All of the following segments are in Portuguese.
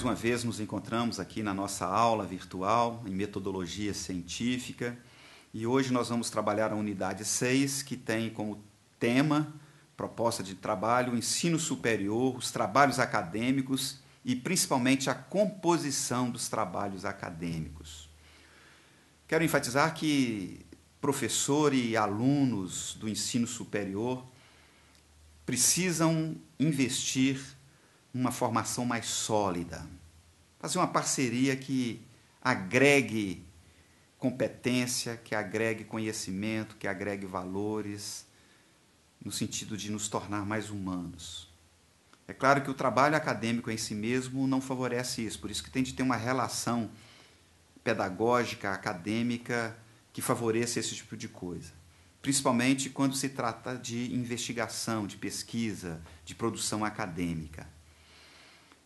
Mais uma vez nos encontramos aqui na nossa aula virtual em metodologia científica e hoje nós vamos trabalhar a unidade 6, que tem como tema, proposta de trabalho, o ensino superior, os trabalhos acadêmicos e principalmente a composição dos trabalhos acadêmicos. Quero enfatizar que professor e alunos do ensino superior precisam investir numa formação mais sólida, fazer uma parceria que agregue competência, que agregue conhecimento, que agregue valores, no sentido de nos tornar mais humanos. É claro que o trabalho acadêmico em si mesmo não favorece isso, por isso que tem de ter uma relação pedagógica, acadêmica, que favoreça esse tipo de coisa. Principalmente quando se trata de investigação, de pesquisa, de produção acadêmica.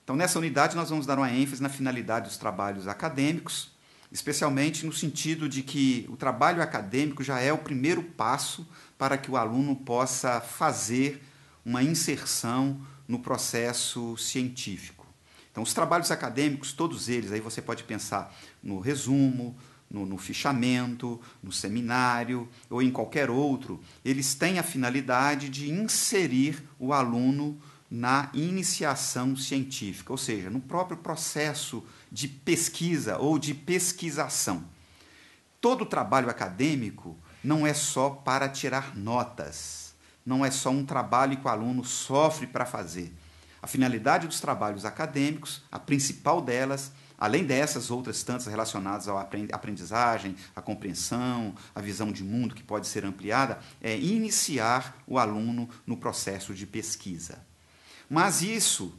Então, nessa unidade, nós vamos dar uma ênfase na finalidade dos trabalhos acadêmicos, especialmente no sentido de que o trabalho acadêmico já é o primeiro passo para que o aluno possa fazer uma inserção no processo científico. Então, os trabalhos acadêmicos, todos eles, aí você pode pensar no resumo, no fichamento, no seminário ou em qualquer outro, eles têm a finalidade de inserir o aluno na iniciação científica, ou seja, no próprio processo de pesquisa ou de pesquisação. Todo trabalho acadêmico não é só para tirar notas, não é só um trabalho que o aluno sofre para fazer. A finalidade dos trabalhos acadêmicos, a principal delas, além dessas outras tantas relacionadas à aprendizagem, à compreensão, à visão de mundo que pode ser ampliada, é iniciar o aluno no processo de pesquisa. Mas isso,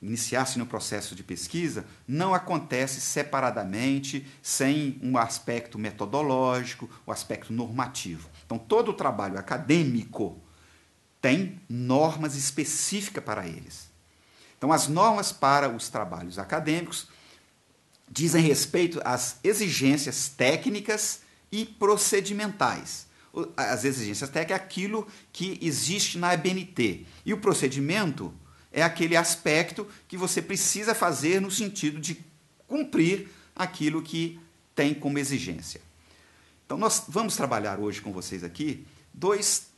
iniciar-se no processo de pesquisa, não acontece separadamente, sem um aspecto metodológico, o aspecto normativo. Então, todo o trabalho acadêmico tem normas específicas para eles. Então, as normas para os trabalhos acadêmicos dizem respeito às exigências técnicas e procedimentais. As exigências técnicas é aquilo que existe na ABNT. E o procedimento é aquele aspecto que você precisa fazer no sentido de cumprir aquilo que tem como exigência. Então, nós vamos trabalhar hoje com vocês aqui dois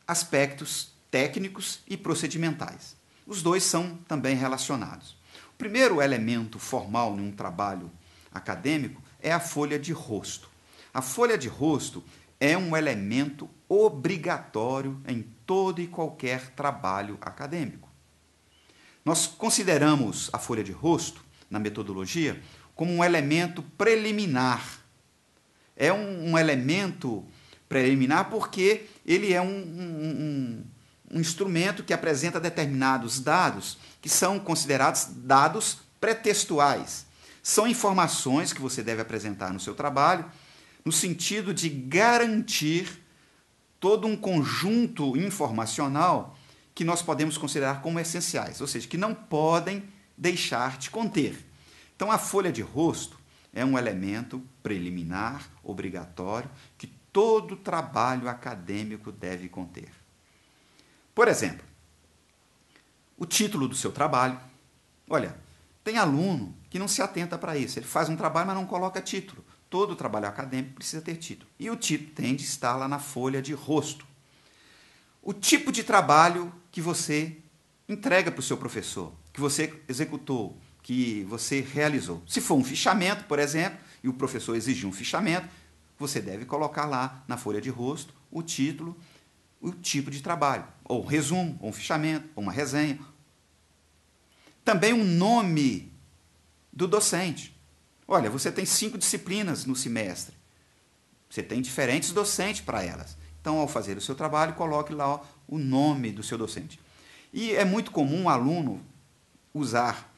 aspectos técnicos e procedimentais. Os dois são também relacionados. O primeiro elemento formal num trabalho acadêmico é a folha de rosto. A folha de rosto é um elemento obrigatório em todo e qualquer trabalho acadêmico. Nós consideramos a folha de rosto, na metodologia, como um elemento preliminar. É um elemento preliminar porque ele é um instrumento que apresenta determinados dados que são considerados dados pré-textuais. São informações que você deve apresentar no seu trabalho, no sentido de garantir todo um conjunto informacional que nós podemos considerar como essenciais, ou seja, que não podem deixar de conter. Então, a folha de rosto é um elemento preliminar, obrigatório, que todo trabalho acadêmico deve conter. Por exemplo, o título do seu trabalho. Olha, tem aluno que não se atenta para isso, ele faz um trabalho, mas não coloca título. Todo trabalho acadêmico precisa ter título. E o título tem de estar lá na folha de rosto. O tipo de trabalho que você entrega para o seu professor, que você executou, que você realizou. Se for um fichamento, por exemplo, e o professor exigir um fichamento, você deve colocar lá na folha de rosto o título, o tipo de trabalho. Ou um resumo, ou um fichamento, ou uma resenha. Também o nome do docente. Olha, você tem 5 disciplinas no semestre. Você tem diferentes docentes para elas. Então, ao fazer o seu trabalho, coloque lá o nome do seu docente. E é muito comum um aluno usar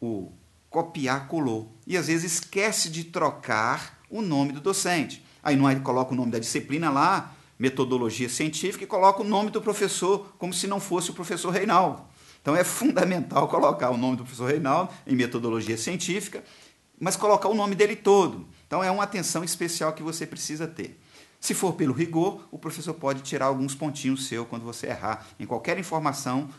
o copiar-colou. E, às vezes, esquece de trocar o nome do docente. Aí não coloca o nome da disciplina lá, metodologia científica, e coloca o nome do professor como se não fosse o professor Reinaldo. Então, é fundamental colocar o nome do professor Reinaldo em metodologia científica, mas colocar o nome dele todo. Então, é uma atenção especial que você precisa ter. Se for pelo rigor, o professor pode tirar alguns pontinhos seu quando você errar em qualquer informação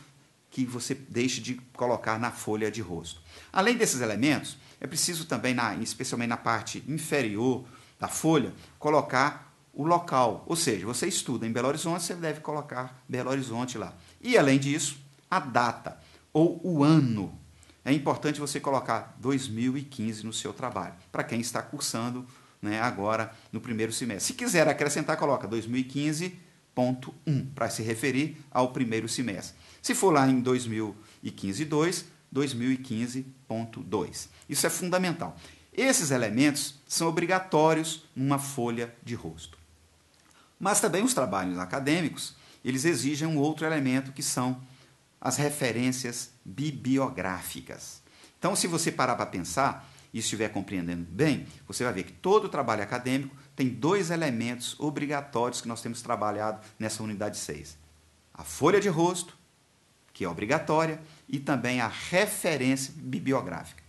que você deixe de colocar na folha de rosto. Além desses elementos, é preciso também, especialmente na parte inferior da folha, colocar o local. Ou seja, você estuda em Belo Horizonte, você deve colocar Belo Horizonte lá. E, além disso, a data ou o ano. É importante você colocar 2015 no seu trabalho, para quem está cursando, né, agora no primeiro semestre. Se quiser acrescentar, coloca 2015.1 para se referir ao primeiro semestre. Se for lá em 2015.2, 2015.2. Isso é fundamental. Esses elementos são obrigatórios numa folha de rosto. Mas também os trabalhos acadêmicos, eles exigem um outro elemento, que são as referências bibliográficas. Então, se você parar para pensar e estiver compreendendo bem, você vai ver que todo trabalho acadêmico tem dois elementos obrigatórios que nós temos trabalhado nessa unidade 6. A folha de rosto, que é obrigatória, e também a referência bibliográfica.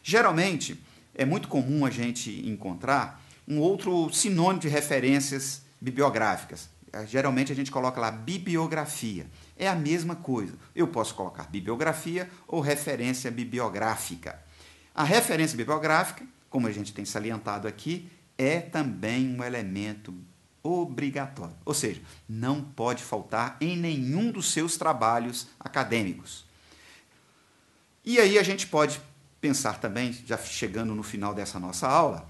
Geralmente, é muito comum a gente encontrar um outro sinônimo de referências bibliográficas. Geralmente a gente coloca lá bibliografia. É a mesma coisa. Eu posso colocar bibliografia ou referência bibliográfica. A referência bibliográfica, como a gente tem salientado aqui, é também um elemento obrigatório. Ou seja, não pode faltar em nenhum dos seus trabalhos acadêmicos. E aí a gente pode pensar também, já chegando no final dessa nossa aula,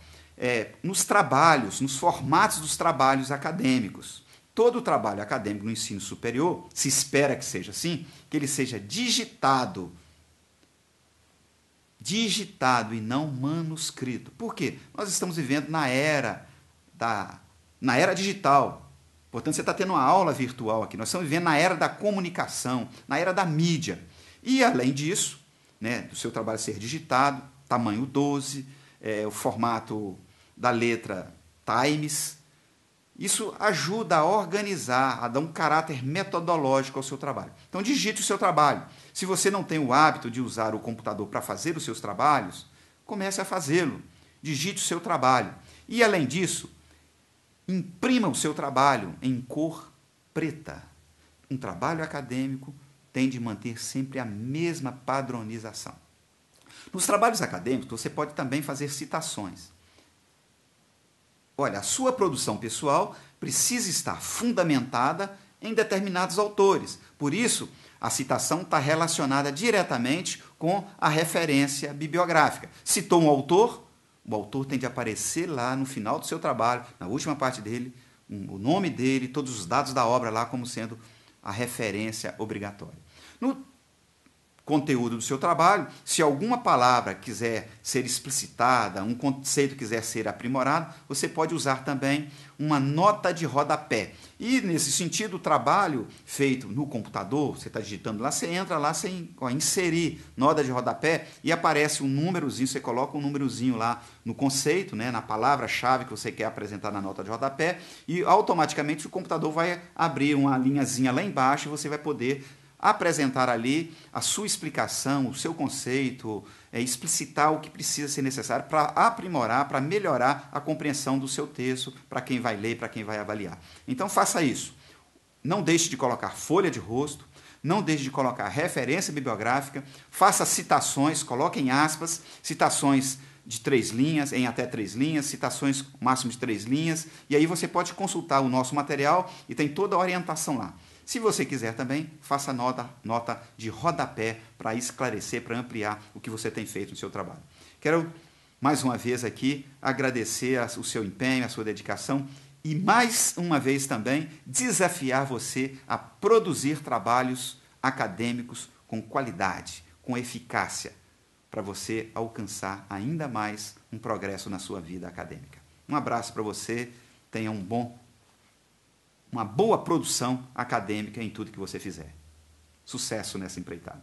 nos trabalhos, nos formatos dos trabalhos acadêmicos. Todo trabalho acadêmico no ensino superior, se espera que seja assim, que ele seja digitado e não manuscrito. Por quê? Nós estamos vivendo na era digital. Portanto, você está tendo uma aula virtual aqui. Nós estamos vivendo na era da comunicação, na era da mídia. E, além disso, né, do seu trabalho ser digitado, tamanho 12, o formato da letra Times, isso ajuda a organizar, a dar um caráter metodológico ao seu trabalho. Então, digite o seu trabalho. Se você não tem o hábito de usar o computador para fazer os seus trabalhos, comece a fazê-lo. Digite o seu trabalho. E, além disso, imprima o seu trabalho em cor preta. Um trabalho acadêmico tem de manter sempre a mesma padronização. Nos trabalhos acadêmicos, você pode também fazer citações. Olha, a sua produção pessoal precisa estar fundamentada em determinados autores. Por isso, a citação está relacionada diretamente com a referência bibliográfica. Citou um autor, o autor tem de aparecer lá no final do seu trabalho, na última parte dele, o nome dele, todos os dados da obra lá como sendo a referência obrigatória. No conteúdo do seu trabalho, se alguma palavra quiser ser explicitada, um conceito quiser ser aprimorado, você pode usar também uma nota de rodapé. E, nesse sentido, o trabalho feito no computador, você está digitando lá, você entra lá sem inserir nota de rodapé e aparece um númerozinho, você coloca um númerozinho lá no conceito, né, na palavra-chave que você quer apresentar na nota de rodapé, e automaticamente o computador vai abrir uma linhazinha lá embaixo e você vai poder apresentar ali a sua explicação, o seu conceito, explicitar o que precisa ser necessário para aprimorar, para melhorar a compreensão do seu texto para quem vai ler, para quem vai avaliar. Então faça isso. Não deixe de colocar folha de rosto, não deixe de colocar referência bibliográfica, faça citações, coloque em aspas, citações de 3 linhas, em até 3 linhas, citações máximo de 3 linhas, e aí você pode consultar o nosso material e tem toda a orientação lá. Se você quiser também, faça nota de rodapé para esclarecer, para ampliar o que você tem feito no seu trabalho. Quero, mais uma vez aqui, agradecer o seu empenho, a sua dedicação e, mais uma vez também, desafiar você a produzir trabalhos acadêmicos com qualidade, com eficácia, para você alcançar ainda mais um progresso na sua vida acadêmica. Um abraço para você, tenha uma boa produção acadêmica em tudo que você fizer. Sucesso nessa empreitada.